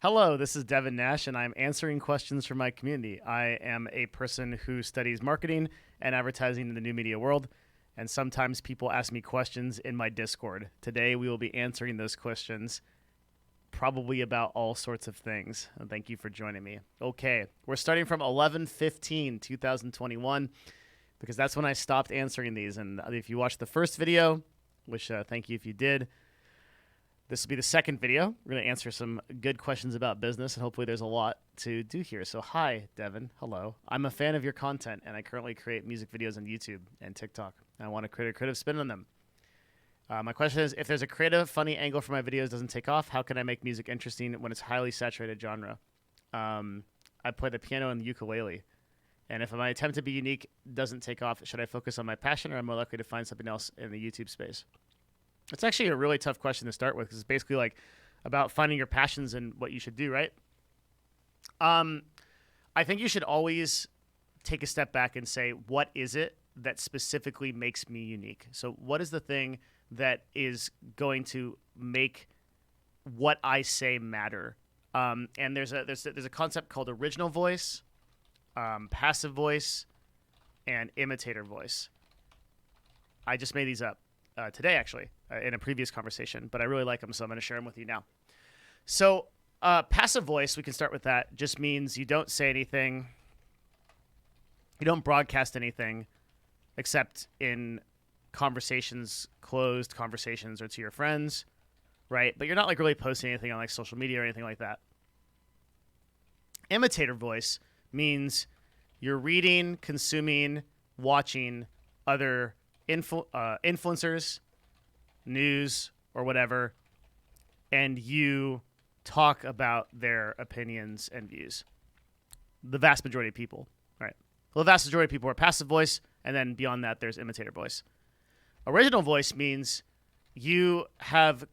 Hello, this is Devin Nash, and I'm answering questions from my community. I am a person who studies marketing and advertising in the new media world, and sometimes people ask me questions in my Discord. Today, we will be answering those questions, probably about all sorts of things. And thank you for joining me. Okay, we're starting from 11/15/2021 because that's when I stopped answering these. And if you watched the first video, which thank you if you did, this will be the second video. We're going to answer some good questions about business, and hopefully there's a lot to do here. So hi, Devin. Hello. I'm a fan of your content, and I currently create music videos on YouTube and TikTok. I want to create a creative spin on them. My question is, if there's a creative, funny angle for my videos doesn't take off, how can I make music interesting when it's highly saturated genre? I play the piano and the ukulele. And if my attempt to be unique doesn't take off, should I focus on my passion, or am I more likely to find something else in the YouTube space? It's actually a really tough question to start with because it's basically like about finding your passions and what you should do, right? I think you should always take a step back and say, what is it that specifically makes me unique? So what is the thing that is going to make what I say matter? And there's a concept called original voice, passive voice, and imitator voice. I just made these up today, actually, in a previous conversation, but I really like them, so I'm going to share them with you now. So passive voice, we can start with that, just means you don't say anything, you don't broadcast anything, except in conversations, closed conversations, or to your friends, right? But you're not like really posting anything on like social media or anything like that. Imitator voice means you're reading, consuming, watching other influencers, news, or whatever, and you talk about their opinions and views. The vast majority of people, right? Well, the vast majority of people are passive voice, and then beyond that, there's imitator voice. Original voice means you have,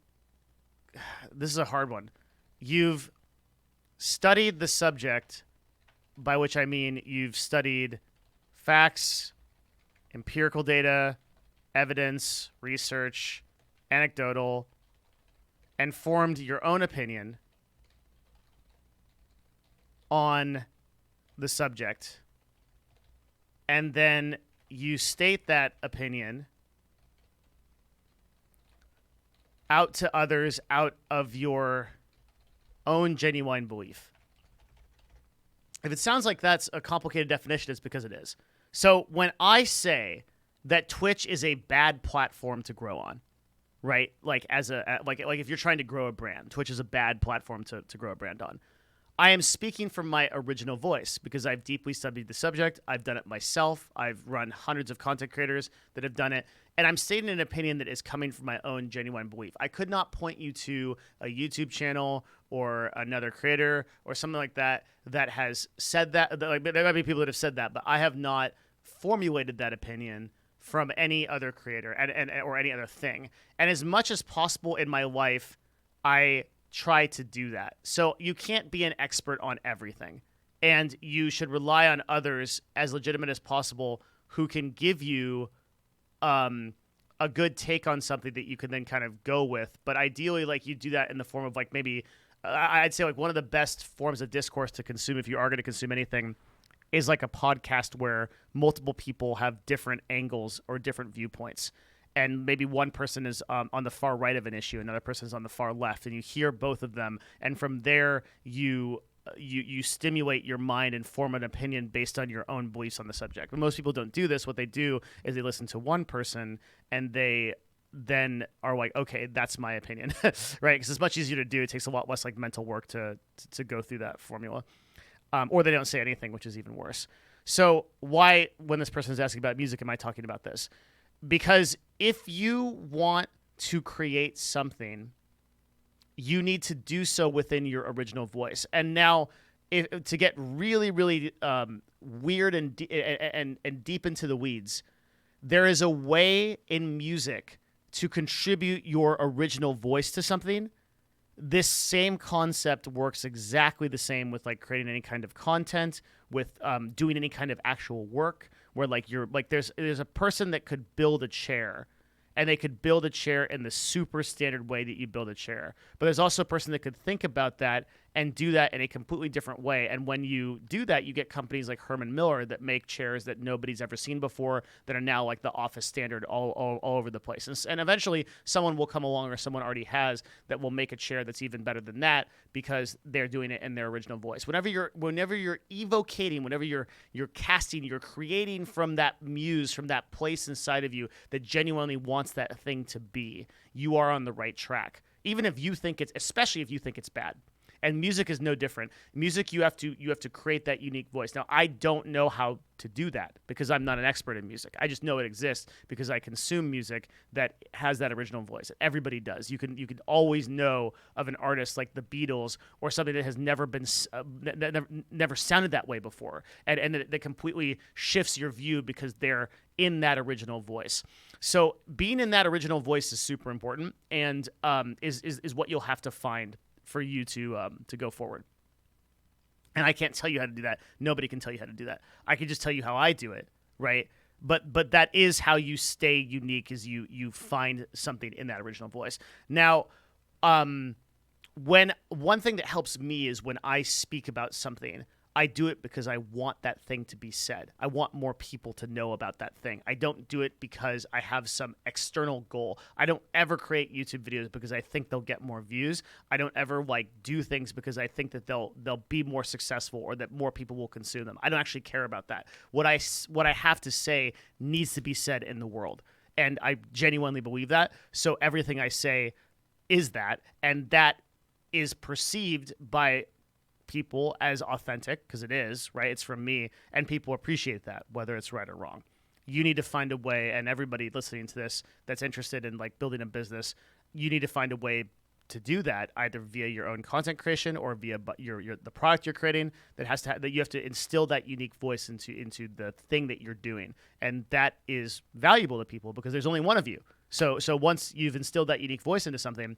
this is a hard one, you've studied the subject, by which I mean you've studied facts, empirical data, evidence, research, anecdotal, and formed your own opinion on the subject. And then you state that opinion out to others out of your own genuine belief. If it sounds like that's a complicated definition, it's because it is. So when I say that Twitch is a bad platform to grow on, right? Like as a like if you're trying to grow a brand, Twitch is a bad platform to grow a brand on. I am speaking from my original voice because I've deeply studied the subject. I've done it myself. I've run hundreds of content creators that have done it. And I'm stating an opinion that is coming from my own genuine belief. I could not point you to a YouTube channel or another creator or something like that that has said that. Like, there might be people that have said that, but I have not formulated that opinion from any other creator and or any other thing. And as much as possible in my life, I try to do that. So you can't be an expert on everything. And you should rely on others as legitimate as possible who can give you a good take on something that you can then kind of go with. But ideally, like, you do that in the form of like maybe, I'd say like one of the best forms of discourse to consume if you are going to consume anything is like a podcast where multiple people have different angles or different viewpoints. And maybe one person is on the far right of an issue, another person is on the far left, and you hear both of them. And from there, you stimulate your mind and form an opinion based on your own beliefs on the subject. But most people don't do this. What they do is they listen to one person and they then are like, okay, that's my opinion, right? Because it's much easier to do. It takes a lot less like mental work to go through that formula. Or they don't say anything, which is even worse. So why, when this person is asking about music, am I talking about this? Because if you want to create something, you need to do so within your original voice. And now, to get really, really weird and deep into the weeds, there is a way in music to contribute your original voice to something. This same concept works exactly the same with like creating any kind of content, with doing any kind of actual work, where like you're like there's a person that could build a chair, and they could build a chair in the super standard way that you build a chair. But there's also a person that could think about that and do that in a completely different way. And when you do that, you get companies like Herman Miller that make chairs that nobody's ever seen before, that are now like the office standard all over the place. And eventually someone will come along, or someone already has, that will make a chair that's even better than that, because they're doing it in their original voice. Whenever you're evocating, whenever you're casting, you're creating from that muse, from that place inside of you that genuinely wants that thing to be, you are on the right track. Even if you think especially if you think it's bad. And music is no different. Music, you have to create that unique voice. Now, I don't know how to do that because I'm not an expert in music. I just know it exists because I consume music that has that original voice. Everybody does. You can always know of an artist like the Beatles, or something that has never been never sounded that way before, and that completely shifts your view because they're in that original voice. So being in that original voice is super important, and is what you'll have to find for you to go forward. And I can't tell you how to do that. Nobody can tell you how to do that. I can just tell you how I do it, right? But that is how you stay unique, is you find something in that original voice. Now, when one thing that helps me is when I speak about something, I do it because I want that thing to be said. I want more people to know about that thing. I don't do it because I have some external goal. I don't ever create YouTube videos because I think they'll get more views. I don't ever do things because I think that they'll be more successful or that more people will consume them. I don't actually care about that. What I have to say needs to be said in the world, and I genuinely believe that. So everything I say is that, and that is perceived by people as authentic, because it is, right? It's from me, and people appreciate that, whether it's right or wrong. You need to find a way, and everybody listening to this that's interested in building a business, you need to find a way to do that, either via your own content creation or via the product you're creating, that you have to instill that unique voice into the thing that you're doing, and that is valuable to people because there's only one of you. So once you've instilled that unique voice into something,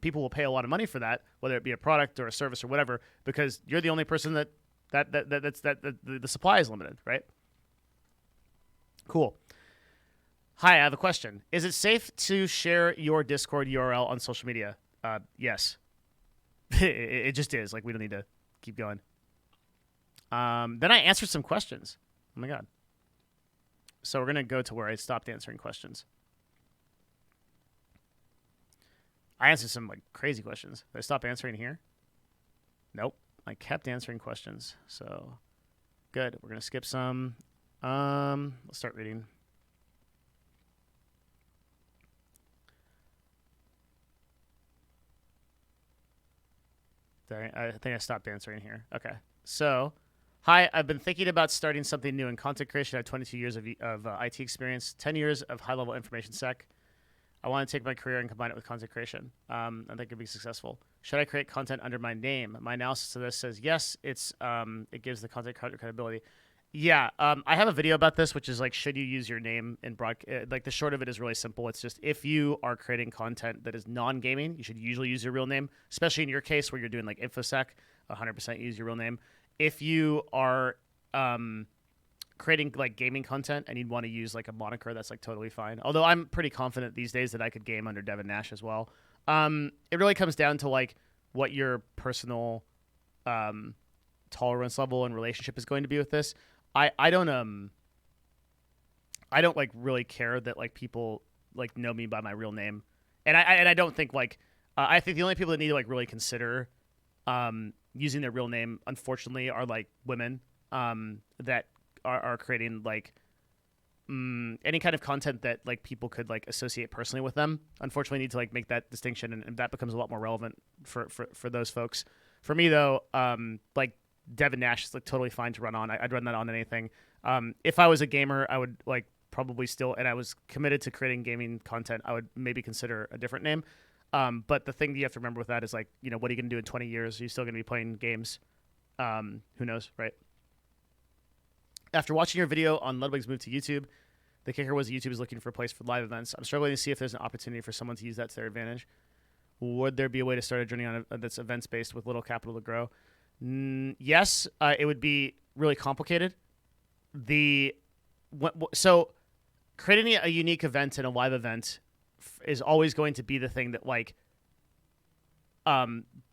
people will pay a lot of money for that, whether it be a product or a service or whatever, because you're the only person that the supply is limited, right? Cool. Hi, I have a question. Is it safe to share your Discord URL on social media? Yes. It just is. We don't need to keep going. Then I answered some questions. Oh my God. So we're going to go to where I stopped answering questions. I answered some crazy questions. Did I stop answering here? Nope. I kept answering questions. So good. We're going to skip some. Let's start reading. I think I stopped answering here. Okay. So, hi, I've been thinking about starting something new in content creation. I have 22 years of IT experience, 10 years of high-level information sec. I want to take my career and combine it with content creation. I think it could be successful. Should I create content under my name? My analysis of this says yes. It gives the content credibility. Yeah, I have a video about this, which is should you use your name in broadcast? The short of it is really simple. It's just if you are creating content that is non-gaming, you should usually use your real name, especially in your case where you're doing InfoSec, 100% use your real name. If you are creating gaming content and you'd want to use a moniker, that's totally fine. Although I'm pretty confident these days that I could game under Devin Nash as well. It really comes down to what your personal tolerance level and relationship is going to be with this. I don't really care that people know me by my real name, and I don't think I think the only people that need to really consider using their real name, unfortunately, are women that are creating any kind of content that people could associate personally with them. Unfortunately, need to make that distinction, and that becomes a lot more relevant for those folks. For me though, Devin Nash is totally fine to run on. I'd run that on anything. If I was a gamer, I would probably still, and I was committed to creating gaming content, I would maybe consider a different name. But the thing that you have to remember with that is what are you going to do in 20 years? Are you still going to be playing games? Who knows, right? After watching your video on Ludwig's move to YouTube, the kicker was YouTube is looking for a place for live events. I'm struggling to see if there's an opportunity for someone to use that to their advantage. Would there be a way to start a journey on that's events-based with little capital to grow? Yes, it would be really complicated. So creating a unique event and a live event is always going to be the thing that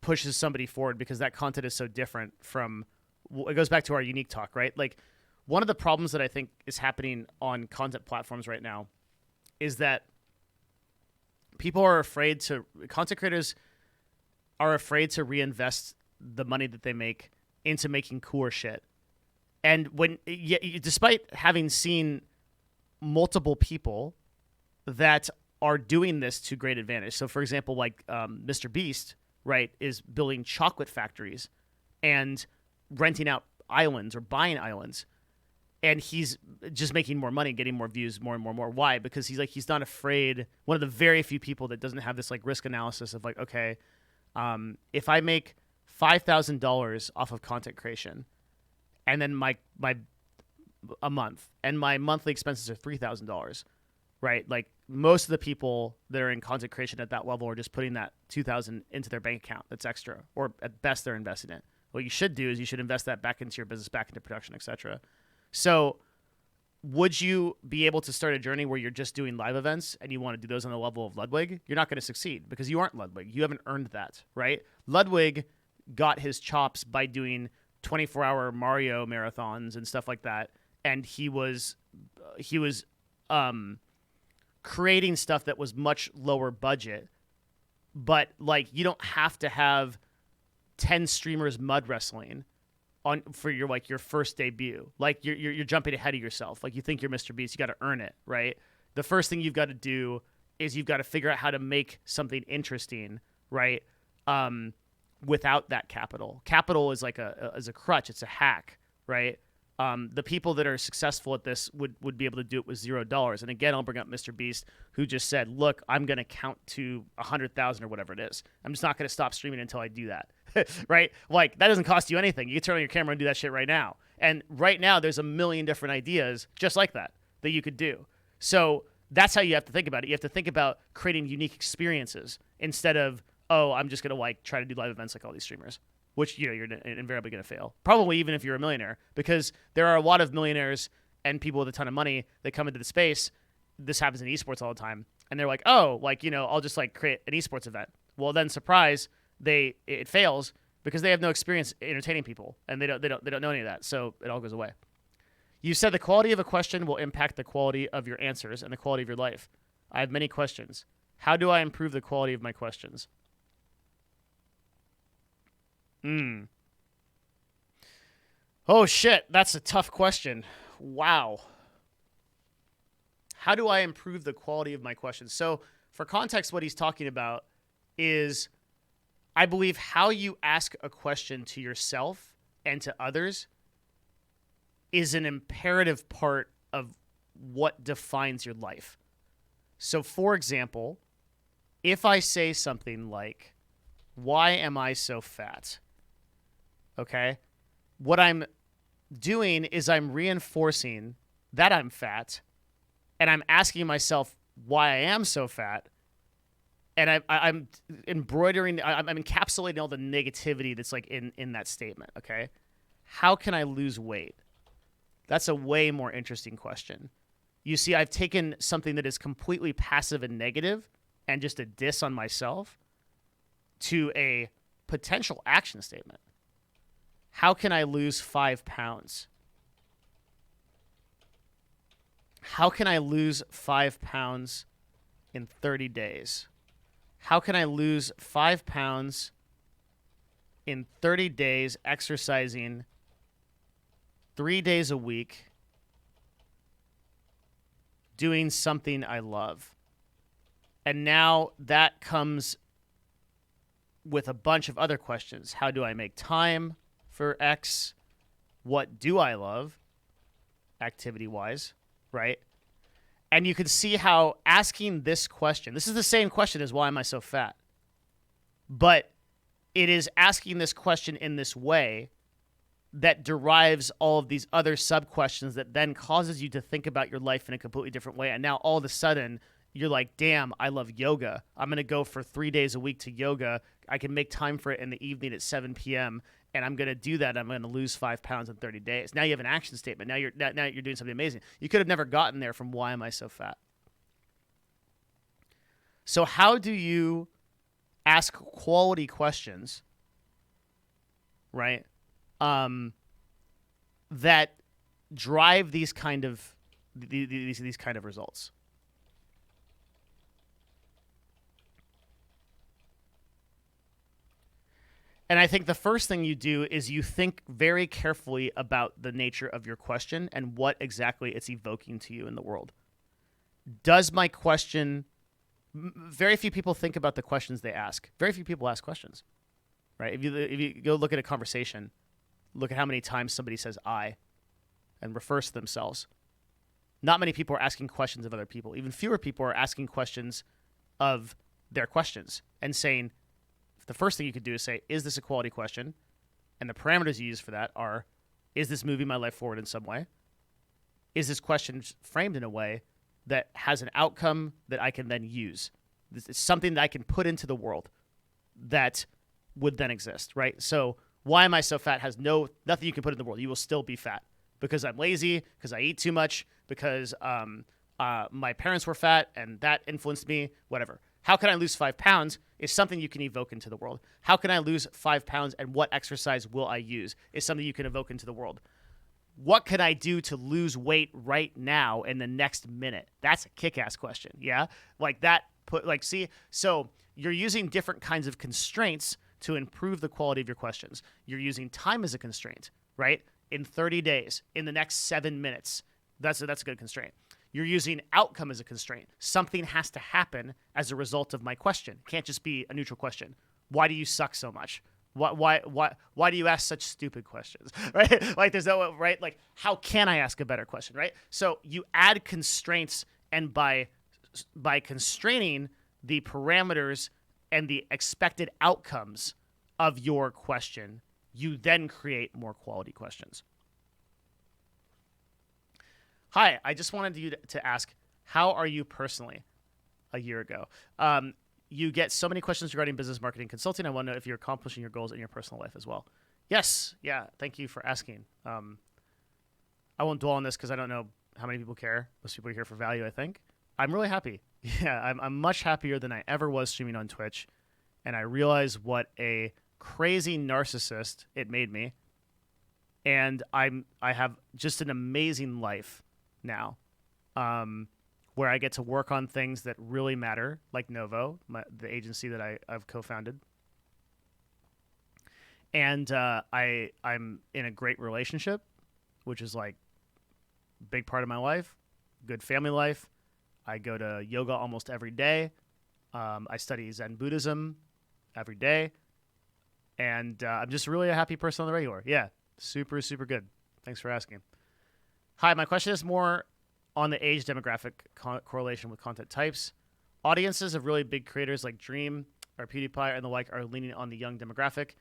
pushes somebody forward because that content is so different from. It goes back to our unique talk, right? Like, one of the problems that I think is happening on content platforms right now is that content creators are afraid to reinvest the money that they make into making cooler shit. And despite having seen multiple people that are doing this to great advantage. So, for example, like Mr. Beast, right, is building chocolate factories and renting out islands or buying islands. And he's just making more money, getting more views, more and more and more. Why? Because he's not afraid. One of the very few people that doesn't have this like risk analysis of like, okay, if I make $5,000 off of content creation, and then a month, and my monthly expenses are $3,000, right? Like, most of the people that are in content creation at that level are just putting that $2,000 into their bank account. That's extra, or at best they're investing it. What you should do is you should invest that back into your business, back into production, etc. So would you be able to start a journey where you're just doing live events and you want to do those on the level of Ludwig? You're not going to succeed because you aren't Ludwig. You haven't earned that, right? Ludwig got his chops by doing 24-hour Mario marathons and stuff like that, and he was creating stuff that was much lower budget. But like, you don't have to have 10 streamers mud wrestling for your first debut. Like, you're jumping ahead of yourself. Like, you think you're Mr. Beast, you got to earn it, right? The first thing you've got to do is you've got to figure out how to make something interesting, right? Without that capital. Capital is like a crutch. It's a hack, right? The people that are successful at this would be able to do it with $0. And again, I'll bring up Mr. Beast, who just said, look, I'm going to count to 100,000 or whatever it is. I'm just not going to stop streaming until I do that. Right? Like, that doesn't cost you anything. You can turn on your camera and do that shit right now. And right now, there's a million different ideas just like that you could do. So that's how you have to think about it. You have to think about creating unique experiences instead of, oh, I'm just going to like try to do live events like all these streamers, which, you know, you're invariably going to fail. Probably even if you're a millionaire, because there are a lot of millionaires and people with a ton of money that come into the space. This happens in esports all the time. And they're like, oh, like, you know, I'll just like create an esports event. Well, then surprise, it fails because they have no experience entertaining people and they don't know any of that. So it all goes away. You said the quality of a question will impact the quality of your answers and the quality of your life. I have many questions. How do I improve the quality of my questions? Oh, shit. That's a tough question. Wow. How do I improve the quality of my questions? So for context, what he's talking about is, I believe, how you ask a question to yourself and to others is an imperative part of what defines your life. So, for example, if I say something like, why am I so fat? Okay? What I'm doing is I'm reinforcing that I'm fat, and I'm asking myself why I am so fat, and I'm embroidering, I'm encapsulating all the negativity that's like in that statement, okay? How can I lose weight? That's a way more interesting question. You see, I've taken something that is completely passive and negative and just a diss on myself to a potential action statement. How can I lose 5 pounds? How can I lose 5 pounds in 30 days? How can I lose 5 pounds in 30 days exercising 3 days a week, doing something I love? And now that comes with a bunch of other questions. How do I make time for X? What do I love, activity-wise, right? And you can see how asking this question, this is the same question as why am I so fat? But it is asking this question in this way that derives all of these other sub-questions that then causes you to think about your life in a completely different way. And now all of a sudden, you're like, damn, I love yoga. I'm going to go for 3 days a week to yoga. I can make time for it in the evening at 7 p.m., and I'm going to do that. I'm going to lose 5 pounds in 30 days. Now you have an action statement. Now you're doing something amazing. You could have never gotten there from why am I so fat? So how do you ask quality questions, right? That drive these kind of results. And I think the first thing you do is you think very carefully about the nature of your question and what exactly it's evoking to you in the world. Does my question... Very few people think about the questions they ask. Very few people ask questions, right? If you go look at a conversation, look at how many times somebody says "I" and refers to themselves. Not many people are asking questions of other people. Even fewer people are asking questions of their questions and saying, the first thing you could do is say, is this a quality question? And the parameters you use for that are, is this moving my life forward in some way? Is this question framed in a way that has an outcome that I can then use? This is something that I can put into the world that would then exist, right? So why am I so fat has nothing you can put in the world. You will still be fat because I'm lazy, because I eat too much, because my parents were fat and that influenced me, whatever. How can I lose 5 pounds is something you can evoke into the world. How can I lose 5 pounds and what exercise will I use is something you can evoke into the world. What can I do to lose weight right now in the next minute? That's a kick-ass question, yeah? Like that, so you're using different kinds of constraints to improve the quality of your questions. You're using time as a constraint, right? In 30 days, in the next 7 minutes. That's a good constraint. You're using outcome as a constraint. Something has to happen as a result of my question. It can't just be a neutral question. Why do you suck so much? Why do you ask such stupid questions? Right? Like there's no right. Like how can I ask a better question? Right? So you add constraints, and by constraining the parameters and the expected outcomes of your question, you then create more quality questions. Hi, I just wanted you to ask, how are you personally a year ago? You get so many questions regarding business marketing consulting. I want to know if you're accomplishing your goals in your personal life as well. Yes. Yeah. Thank you for asking. I won't dwell on this because I don't know how many people care. Most people are here for value, I think. I'm really happy. Yeah, I'm much happier than I ever was streaming on Twitch. And I realize what a crazy narcissist it made me. And I have just an amazing life now, where I get to work on things that really matter, like Novo, the agency that I've co-founded. And I'm in a great relationship, which is like a big part of my life, good family life. I go to yoga almost every day. I study Zen Buddhism every day. And I'm just really a happy person on the regular. Yeah, super, super good. Thanks for asking. Hi, my question is more on the age demographic correlation with content types. Audiences of really big creators like Dream or PewDiePie and the like are leaning on the young demographic.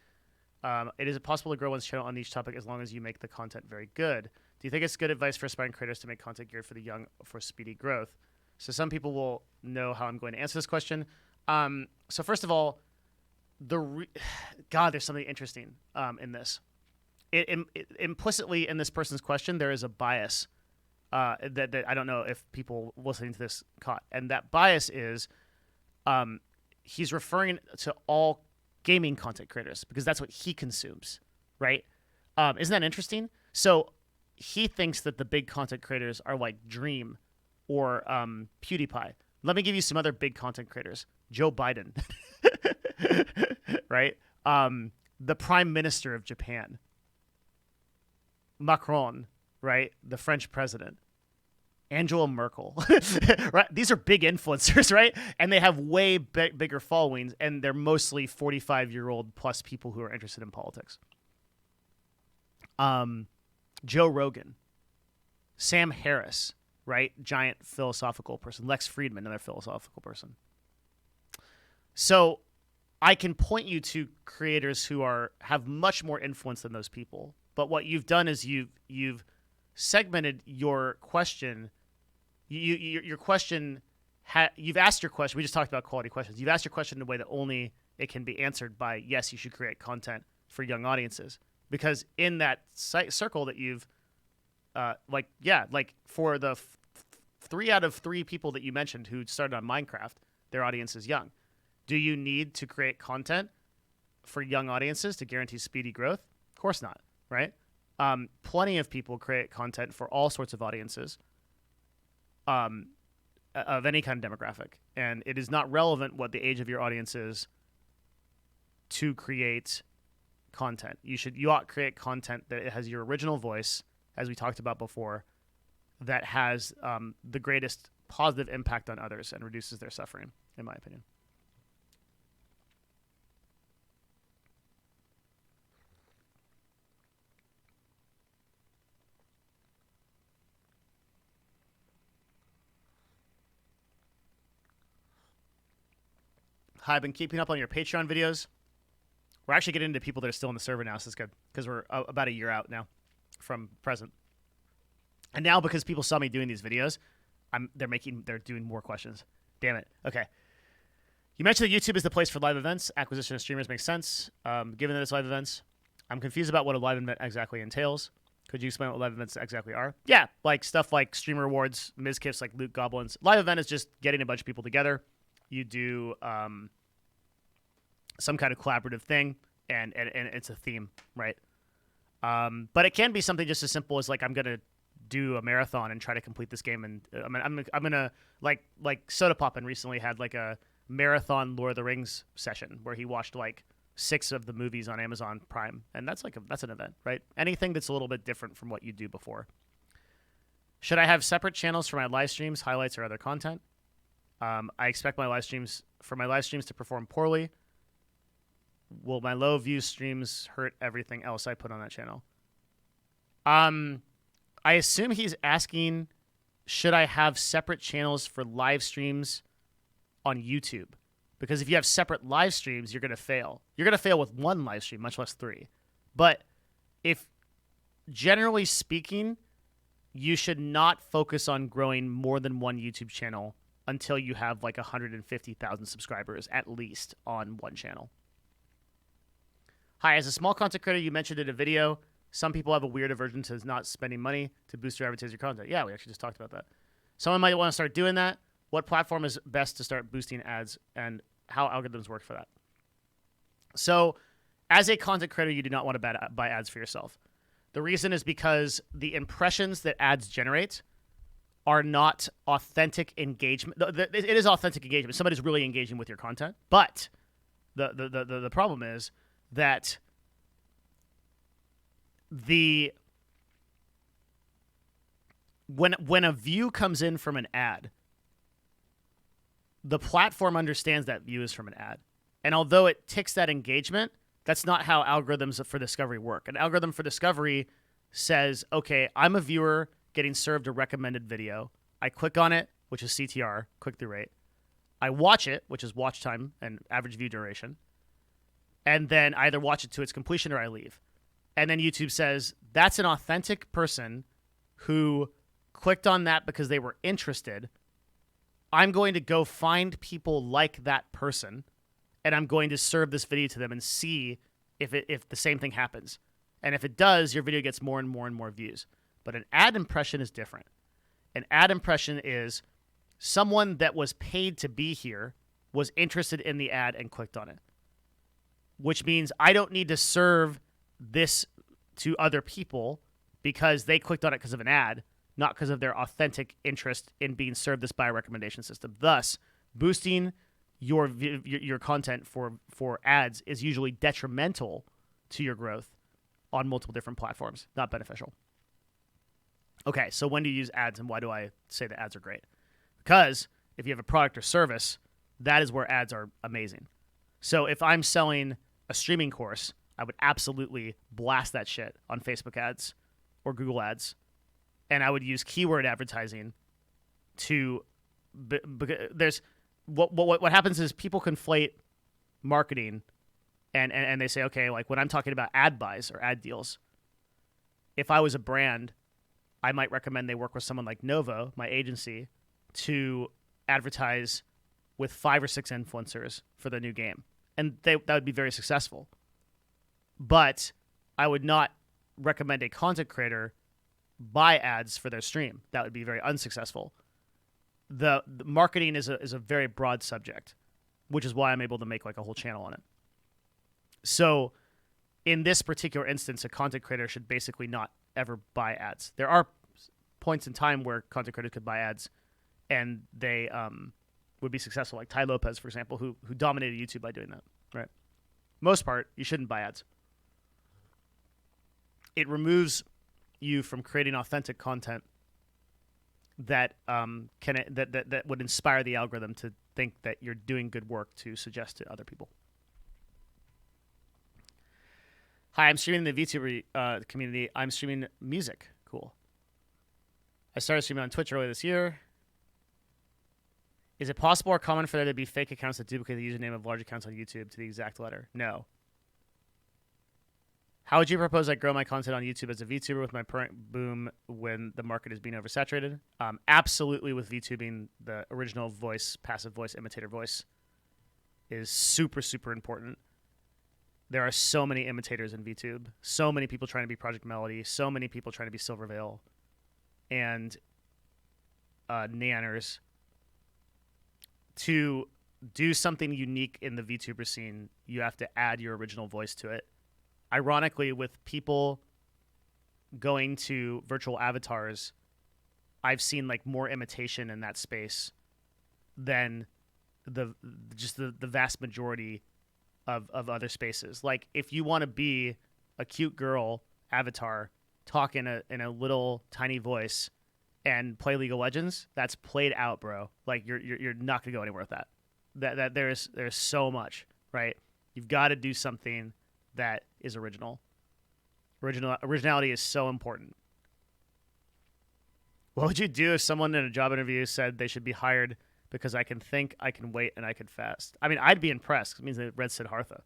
It is possible to grow one's channel on each topic as long as you make the content very good. Do you think it's good advice for aspiring creators to make content geared for the young for speedy growth? So some people will know how I'm going to answer this question. So first of all, God, there's something interesting in this. Implicitly in this person's question, there is a bias that I don't know if people listening to this caught. And that bias is he's referring to all gaming content creators because that's what he consumes, right? Isn't that interesting? So he thinks that the big content creators are like Dream or PewDiePie. Let me give you some other big content creators. Joe Biden, right? The Prime Minister of Japan. Macron, right? The French president. Angela Merkel, right? These are big influencers, right? And they have way bigger followings, and they're mostly 45-year-old plus people who are interested in politics. Joe Rogan, Sam Harris, right? Giant philosophical person. Lex Friedman, another philosophical person. So I can point you to creators who have much more influence than those people. But what you've done is you've segmented your question. Your question, you've asked your question. We just talked about quality questions. You've asked your question in a way that only it can be answered by, yes, you should create content for young audiences. Because in that circle that you've, for the 3 out of 3 people that you mentioned who started on Minecraft, their audience is young. Do you need to create content for young audiences to guarantee speedy growth? Of course not, right? Plenty of people create content for all sorts of audiences of any kind of demographic. And it is not relevant what the age of your audience is to create content. You ought to create content that has your original voice, as we talked about before, that has the greatest positive impact on others and reduces their suffering, in my opinion. Hi, I've been keeping up on your Patreon videos. We're actually getting into people that are still in the server now, so it's good because we're about a year out now from present. And now because people saw me doing these videos, they're doing more questions. Damn it. Okay. You mentioned that YouTube is the place for live events. Acquisition of streamers makes sense. Given that it's live events, I'm confused about what a live event exactly entails. Could you explain what live events exactly are? Yeah, like stuff like streamer awards, Mizkifs, like loot goblins. Live event is just getting a bunch of people together. You do some kind of collaborative thing, and it's a theme, right? But it can be something just as simple as like I'm gonna do a marathon and try to complete this game, and I'm gonna like Soda Poppin recently had like a marathon Lord of the Rings session where he watched like 6 of the movies on Amazon Prime, and that's an event, right? Anything that's a little bit different from what you do before. Should I have separate channels for my live streams, highlights, or other content? I expect my live streams to perform poorly. Will my low view streams hurt everything else I put on that channel? I assume he's asking, should I have separate channels for live streams on YouTube? Because if you have separate live streams, you're going to fail. You're going to fail with one live stream, much less 3. But if, generally speaking, you should not focus on growing more than one YouTube channel until you have like 150,000 subscribers at least on one channel. Hi, as a small content creator, you mentioned in a video, some people have a weird aversion to not spending money to boost or advertise your content. Yeah, we actually just talked about that. Someone might want to start doing that. What platform is best to start boosting ads, and how algorithms work for that? So, as a content creator, you do not want to buy ads for yourself. The reason is because the impressions that ads generate are not authentic engagement. It is authentic engagement. Somebody's really engaging with your content, but the problem is that when a view comes in from an ad, the platform understands that view is from an ad. And although it ticks that engagement, that's not how algorithms for discovery work. An algorithm for discovery says, okay, I'm a viewer getting served a recommended video. I click on it, which is CTR, click-through rate. I watch it, which is watch time and average view duration. And then I either watch it to its completion or I leave. And then YouTube says, that's an authentic person who clicked on that because they were interested. I'm going to go find people like that person, and I'm going to serve this video to them and see if the same thing happens. And if it does, your video gets more and more and more views. But an ad impression is different. An ad impression is someone that was paid to be here was interested in the ad and clicked on it, which means I don't need to serve this to other people because they clicked on it because of an ad, not because of their authentic interest in being served this by a recommendation system. Thus, boosting your content for ads is usually detrimental to your growth on multiple different platforms, not beneficial. Okay, so when do you use ads, and why do I say that ads are great? Because if you have a product or service, that is where ads are amazing. So if I'm selling a streaming course, I would absolutely blast that shit on Facebook ads or Google ads, and I would use keyword advertising to. There's what happens is people conflate marketing, and they say, okay, like when I'm talking about ad buys or ad deals, if I was a brand, I might recommend they work with someone like Novo, my agency, to advertise with 5 or 6 influencers for the new game. And that would be very successful. But I would not recommend a content creator buy ads for their stream. That would be very unsuccessful. The marketing is a very broad subject. which is why I'm able to make like a whole channel on it. So in this particular instance, a content creator should basically not ever buy ads. There are points in time where content creators could buy ads and they would be successful, like Ty Lopez, for example, who dominated YouTube by doing that, right? Most part, you shouldn't buy ads. It removes you from creating authentic content that that would inspire the algorithm to think that you're doing good work to suggest to other people. Hi, I'm streaming in the VTuber community. I'm streaming music. Cool. I started streaming on Twitch earlier this year. Is it possible or common for there to be fake accounts that duplicate the username of large accounts on YouTube to the exact letter? No. How would you propose I grow my content on YouTube as a VTuber with my current boom when the market is being oversaturated? Absolutely, with VTubing, the original voice, passive voice, imitator voice is super, super important. There are so many imitators in VTube. So many people trying to be Project Melody. So many people trying to be Silverveil and Neanners. To do something unique in the VTuber scene, you have to add your original voice to it. Ironically, with people going to virtual avatars, I've seen like more imitation in that space than the vast majority of other spaces. Like if you want to be a cute girl avatar, talk in a little tiny voice and play League of Legends, that's played out, bro. Like you're not gonna go anywhere with that. That there's so much, right? You've got to do something that is original. Originality is so important. What would you do if someone in a job interview said they should be hired because I can think, I can wait, and I can fast? I mean, I'd be impressed. It means they read Siddhartha.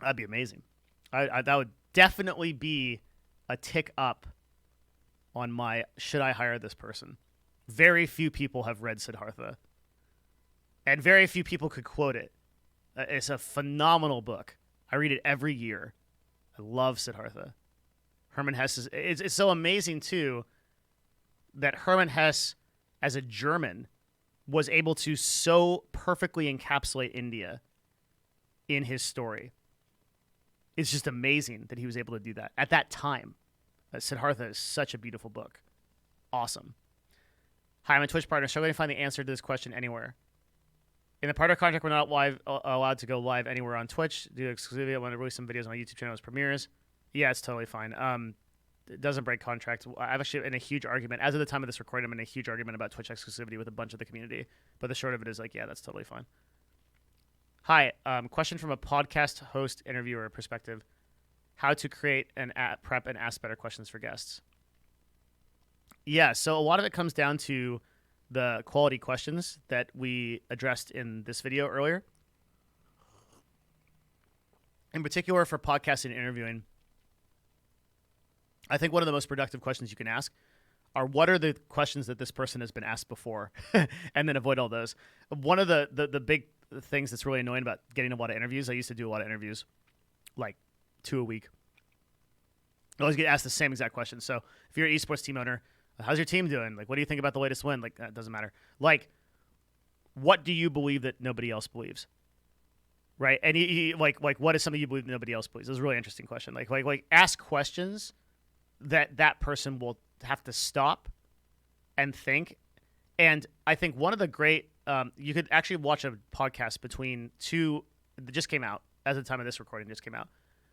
That'd be amazing. That would definitely be a tick up on my should I hire this person. Very few people have read Siddhartha. And very few people could quote it. It's a phenomenal book. I read it every year. I love Siddhartha. Hermann Hesse it's so amazing, too, that Hermann Hesse, as a German, was able to so perfectly encapsulate India in his story. It's just amazing that he was able to do that at that time. Siddhartha is such a beautiful book. Awesome. Hi, I'm a Twitch partner. Struggling to find the answer to this question anywhere. In the partner contract, we're not allowed to go live anywhere on Twitch due to exclusivity. I want to release some videos on my YouTube channel as premieres. Yeah, it's totally fine. It doesn't break contract. I'm actually in a huge argument. As of the time of this recording, I'm in a huge argument about Twitch exclusivity with a bunch of the community. But the short of it is like, yeah, that's totally fine. Hi, question from a podcast host interviewer perspective. How to create and prep and ask better questions for guests. Yeah, so a lot of it comes down to the quality questions that we addressed in this video earlier. In particular, for podcasting and interviewing, I think one of the most productive questions you can ask are what are the questions that this person has been asked before, and then avoid all those. One of the big things that's really annoying about getting a lot of interviews, I used to do a lot of interviews, like 2 a week. I always get asked the same exact question. So if you're an esports team owner, how's your team doing? Like, what do you think about the latest win? Like, that doesn't matter. Like, what do you believe that nobody else believes? Right? And like, what is something you believe that nobody else believes? This is a really interesting question. Like, ask questions that person will have to stop and think. And I think one of the great, you could actually watch a podcast between two, that just came out, as of the time of this recording, just came out.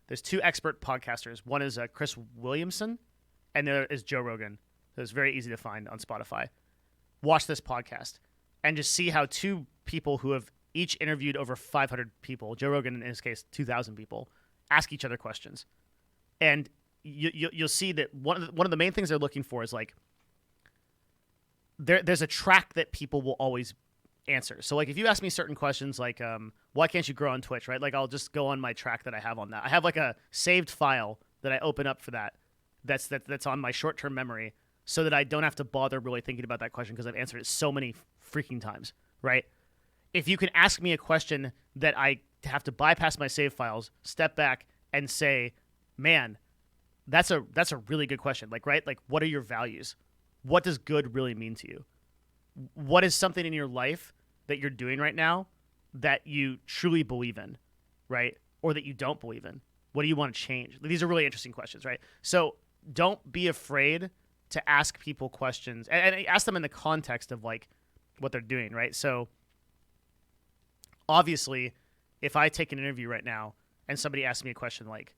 There's two expert podcasters. One is Chris Williamson, and the other is Joe Rogan. So it's very easy to find on Spotify. Watch this podcast and just see how two people who have each interviewed over 500 people, Joe Rogan in his case 2,000 people, ask each other questions. And you'll see that one of the main things they're looking for is like there's a track that people will always answer. So like if you ask me certain questions like why can't you grow on Twitch, right? Like I'll just go on my track that I have on that. I have like a saved file that I open up for that's on my short-term memory so that I don't have to bother really thinking about that question because I've answered it so many freaking times, right? If you can ask me a question that I have to bypass my save files, step back and say, man, that's a really good question. Like, right? Like, what are your values? What does good really mean to you? What is something in your life that you're doing right now that you truly believe in, right? Or that you don't believe in? What do you want to change? These are really interesting questions, right? So don't be afraid to ask people questions and ask them in the context of like what they're doing, right? So obviously, if I take an interview right now and somebody asks me a question like,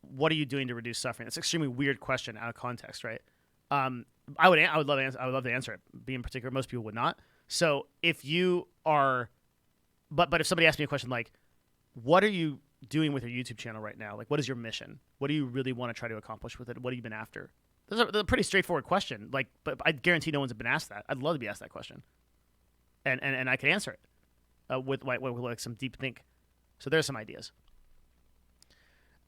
what are you doing to reduce suffering? That's an extremely weird question out of context, right? I would love to answer it. Being particular, most people would not. So if you are, but if somebody asks me a question like, what are you doing with your YouTube channel right now? Like, what is your mission? What do you really want to try to accomplish with it? What have you been after? That's a pretty straightforward question. Like, but I guarantee no one's been asked that. I'd love to be asked that question, and I can answer it with like some deep think. So there's some ideas.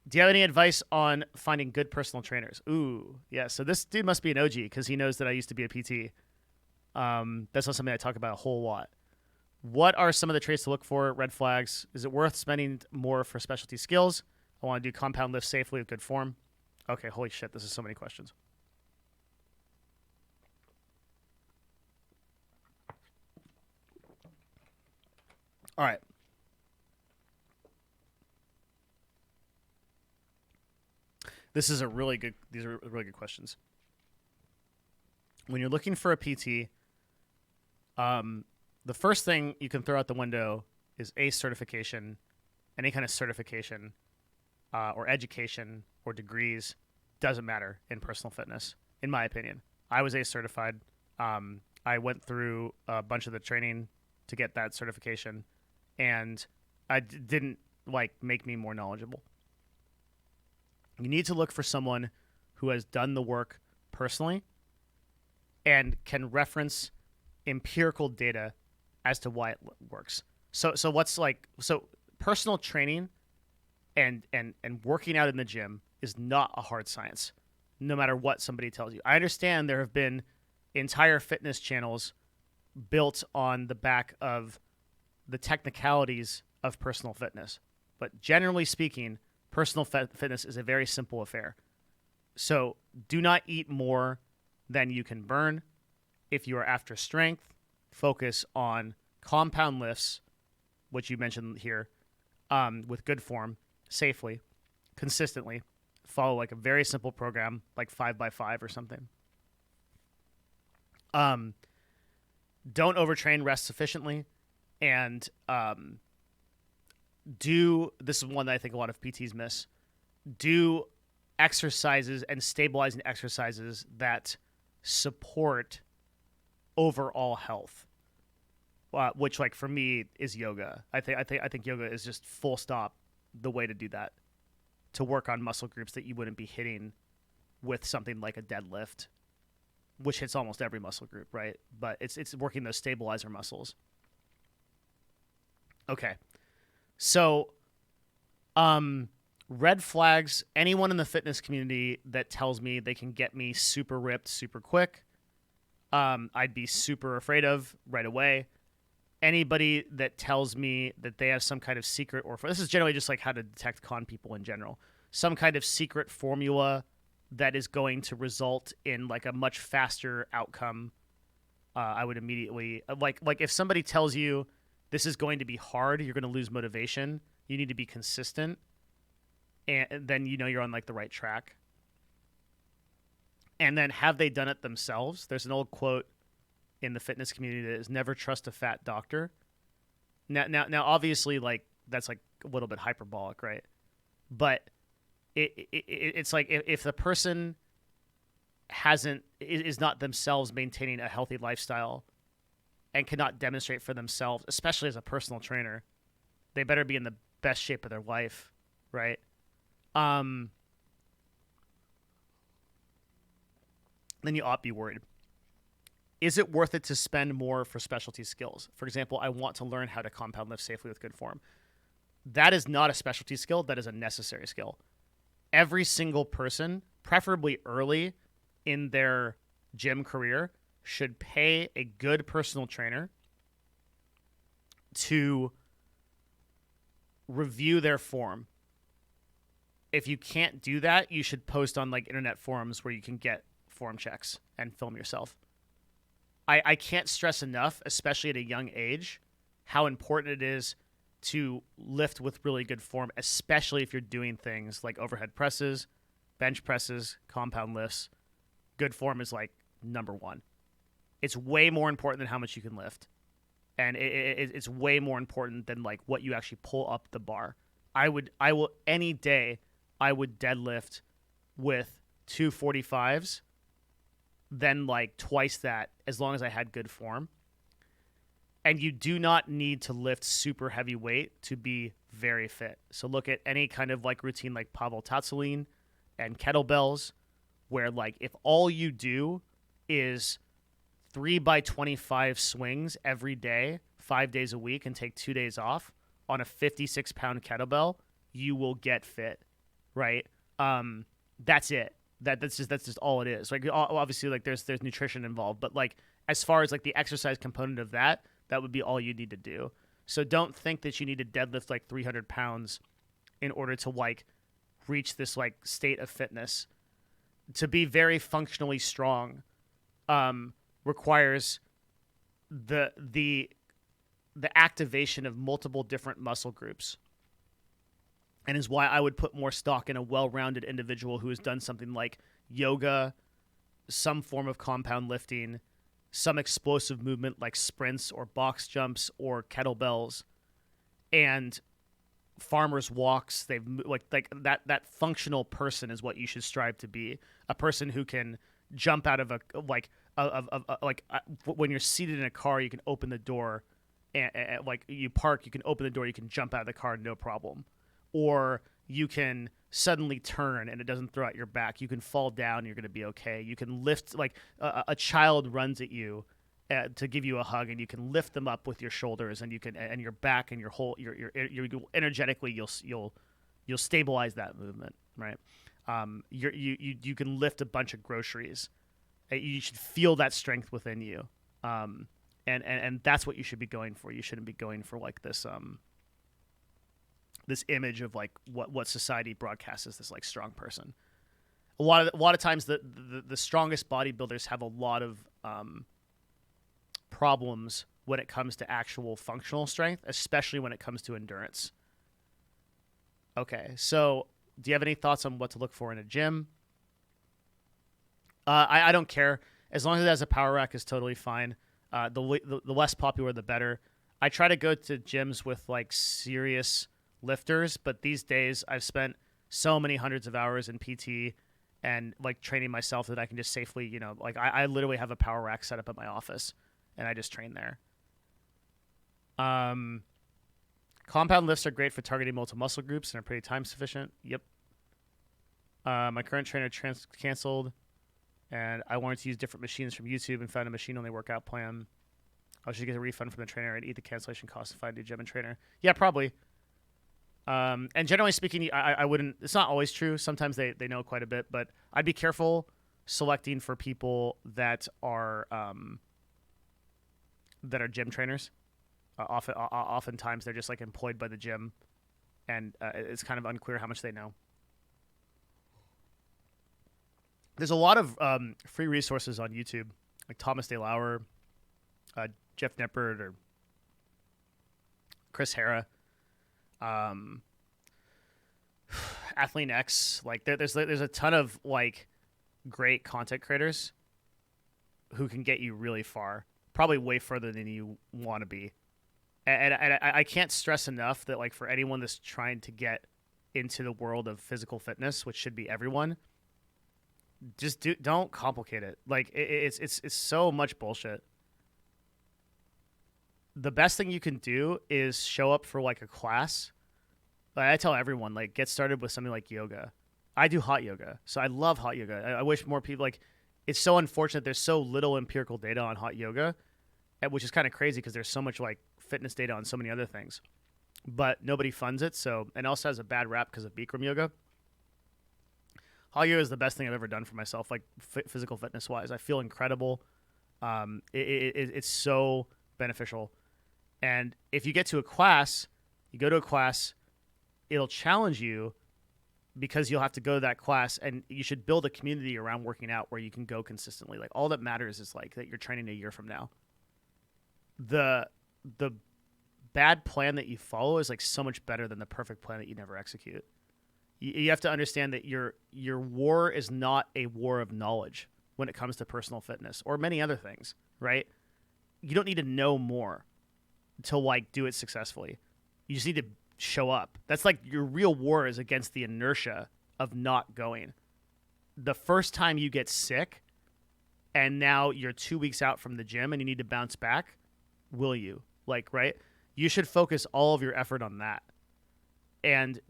Do you have any advice on finding good personal trainers? Ooh, yeah. So this dude must be an OG because he knows that I used to be a PT. That's not something I talk about a whole lot. What are some of the traits to look for? Red flags. Is it worth spending more for specialty skills? I want to do compound lifts safely with good form. Okay, holy shit, this is so many questions. All right. These are really good questions. When you're looking for a PT, the first thing you can throw out the window is ACE certification, any kind of certification, or education or degrees. Doesn't matter in personal fitness, in my opinion. I was ACE certified. I went through a bunch of the training to get that certification, and I didn't like make me more knowledgeable. You need to look for someone who has done the work personally and can reference empirical data as to why it works. So personal training and working out in the gym is not a hard science, no matter what somebody tells you. I understand there have been entire fitness channels built on the back of the technicalities of personal fitness. But generally speaking, personal fitness is a very simple affair. So do not eat more than you can burn. If you are after strength, focus on compound lifts, which you mentioned here, with good form, safely, consistently. Follow like a very simple program, like 5x5 or something. Don't overtrain, rest sufficiently, and this is one that I think a lot of PTs miss. Do exercises and stabilizing exercises that support overall health, which, like, for me is yoga. I think yoga is just full stop the way to do that, to work on muscle groups that you wouldn't be hitting with something like a deadlift, which hits almost every muscle group, right? But it's working those stabilizer muscles. Okay. So, red flags, anyone in the fitness community that tells me they can get me super ripped super quick, I'd be super afraid of right away. Anybody that tells me that they have some kind of secret, or this is generally just like how to detect con people in general, some kind of secret formula that is going to result in like a much faster outcome, I would immediately, like if somebody tells you this is going to be hard, you're going to lose motivation, you need to be consistent, and then you know you're on like the right track. And then have they done it themselves? There's an old quote in the fitness community that is never trust a fat doctor. Now obviously, like, that's like a little bit hyperbolic, right? But it's like if the person is not themselves maintaining a healthy lifestyle and cannot demonstrate for themselves, especially as a personal trainer, they better be in the best shape of their life, right? Then you ought to be worried. Is it worth it to spend more for specialty skills? For example, I want to learn how to compound lift safely with good form. That is not a specialty skill. That is a necessary skill. Every single person, preferably early in their gym career, should pay a good personal trainer to review their form. If you can't do that, you should post on like internet forums where you can get form checks and film yourself. I can't stress enough, especially at a young age, how important it is to lift with really good form, especially if you're doing things like overhead presses, bench presses, compound lifts. Good form is like number one. It's way more important than how much you can lift, and it's way more important than like what you actually pull up the bar. I will any day I would deadlift with 245s than like twice that, as long as I had good form. And you do not need to lift super heavy weight to be very fit. So look at any kind of like routine like Pavel Tsatsouline and kettlebells, where like if all you do is 3x25 swings every day, 5 days a week, and take 2 days off on a 56-pound kettlebell, you will get fit, right? That's it. That's just all it is. Like obviously, like there's nutrition involved, but like as far as like the exercise component of that would be all you need to do. So don't think that you need to deadlift like 300 pounds in order to like reach this like state of fitness. To be very functionally strong requires the activation of multiple different muscle groups, and is why I would put more stock in a well-rounded individual who has done something like yoga, some form of compound lifting, some explosive movement like sprints or box jumps or kettlebells, and farmers walks. They've like that functional person is what you should strive to be. A person who can jump out of when you're seated in a car, you can open the door, and like you park, you can open the door, you can jump out of the car no problem. Or you can suddenly turn and it doesn't throw out your back. You can fall down, you're going to be okay. You can lift, like a child runs at you to give you a hug, and you can lift them up with your shoulders, and you can, and your back and your whole, your energetically, you'll stabilize that movement, right? You can lift a bunch of groceries. You should feel that strength within you, and that's what you should be going for. You shouldn't be going for like this this image of like what society broadcasts as this like strong person. A lot of times the strongest bodybuilders have a lot of problems when it comes to actual functional strength, especially when it comes to endurance. Okay, so do you have any thoughts on what to look for in a gym? I don't care. As long as it has a power rack is totally fine. The less popular, the better. I try to go to gyms with like serious lifters, but these days I've spent so many hundreds of hours in PT and like training myself that I can just safely, you know, like I literally have a power rack set up at my office and I just train there. Compound lifts are great for targeting multiple muscle groups and are pretty time sufficient. Yep. My current trainer canceled, and I wanted to use different machines from YouTube and found a machine-only workout plan. I should get a refund from the trainer and eat the cancellation costs if I do gym and trainer. Yeah, probably. And generally speaking, I wouldn't. It's not always true. Sometimes they know quite a bit, but I'd be careful selecting for people that are gym trainers. Oftentimes they're just like employed by the gym, and it's kind of unclear how much they know. There's a lot of free resources on YouTube, like Thomas DeLauer, Jeff Nippert, or Chris Hara. Athlean X, like there's a ton of like great content creators who can get you really far, probably way further than you want to be. And I can't stress enough that like for anyone that's trying to get into the world of physical fitness, which should be everyone, just don't complicate it. Like it's so much bullshit. The best thing you can do is show up for like a class. Like I tell everyone, like get started with something like yoga. I do hot yoga, so I love hot yoga. I wish more people, like, it's so unfortunate there's so little empirical data on hot yoga, which is kind of crazy because there's so much like fitness data on so many other things, but nobody funds it. So, and also has a bad rap because of Bikram yoga. Hot yoga is the best thing I've ever done for myself, like physical fitness wise. I feel incredible. It's so beneficial. And if you get to a class, you go to a class, it'll challenge you because you'll have to go to that class, and you should build a community around working out where you can go consistently. Like, all that matters is like that you're training a year from now. The bad plan that you follow is like so much better than the perfect plan that you never execute. You have to understand that your war is not a war of knowledge when it comes to personal fitness or many other things, right? You don't need to know more to like do it successfully. You just need to show up. That's like your real war is against the inertia of not going. The first time you get sick and now you're 2 weeks out from the gym and you need to bounce back, will you? Like, right? You should focus all of your effort on that. And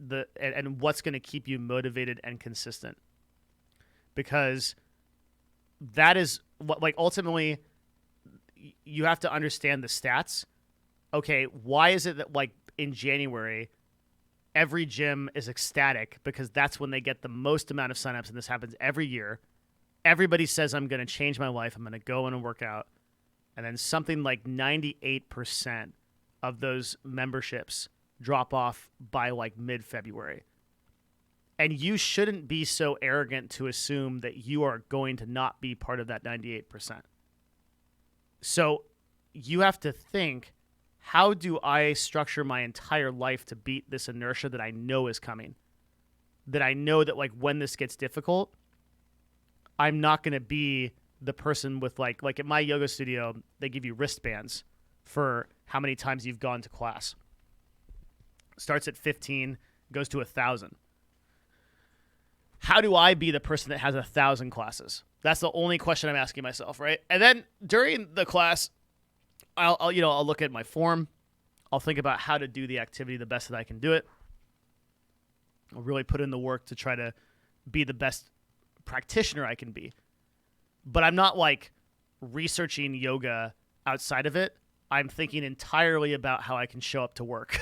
what's going to keep you motivated and consistent. Because that is what, like, ultimately you have to understand the stats. Okay, why is it that like in January every gym is ecstatic because that's when they get the most amount of signups, and this happens every year. Everybody says, I'm going to change my life, I'm going to go in and work out. And then something like 98% of those memberships drop off by like mid-February. And you shouldn't be so arrogant to assume that you are going to not be part of that 98%. So you have to think, how do I structure my entire life to beat this inertia that I know is coming? That I know that like when this gets difficult, I'm not going to be the person with like at my yoga studio, they give you wristbands for how many times you've gone to class. Starts at 15, goes to 1,000. How do I be the person that has 1,000 classes? That's the only question I'm asking myself, right? And then during the class, I'll look at my form. I'll think about how to do the activity the best that I can do it. I'll really put in the work to try to be the best practitioner I can be. But I'm not like researching yoga outside of it. I'm thinking entirely about how I can show up to work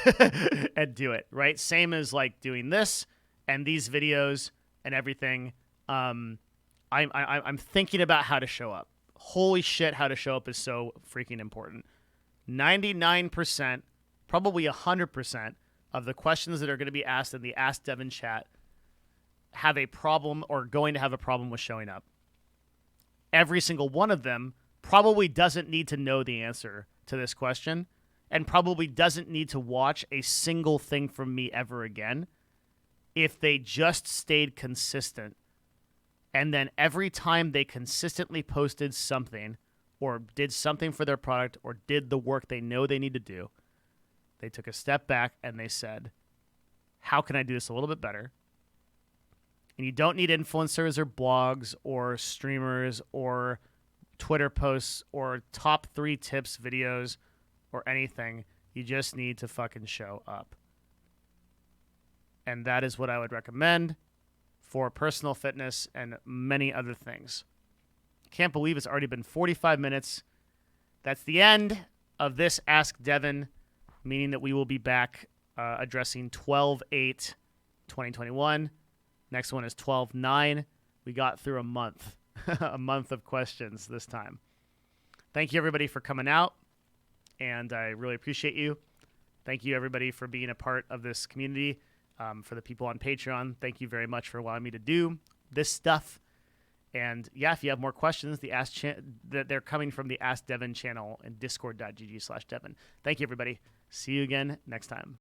and do it, right? Same as like doing this and these videos and everything. I'm thinking about how to show up. Holy shit, how to show up is so freaking important. 99%, probably 100% of the questions that are going to be asked in the Ask Devin chat have a problem or going to have a problem with showing up. Every single one of them probably doesn't need to know the answer to this question and probably doesn't need to watch a single thing from me ever again if they just stayed consistent. And then every time they consistently posted something or did something for their product or did the work they know they need to do, they took a step back and they said, how can I do this a little bit better? And you don't need influencers or blogs or streamers or Twitter posts or top 3 tips videos or anything. You just need to fucking show up. And that is what I would recommend for personal fitness and many other things. Can't believe it's already been 45 minutes. That's the end of this Ask Devin, meaning that we will be back addressing 12/8/2021. Next one is 12/9. We got through a month, a month of questions this time. Thank you, everybody, for coming out, and I really appreciate you. Thank you, everybody, for being a part of this community. For the people on Patreon, thank you very much for allowing me to do this stuff. And yeah, if you have more questions, they're coming from the Ask Devin channel and discord.gg/Devin. Thank you, everybody. See you again next time.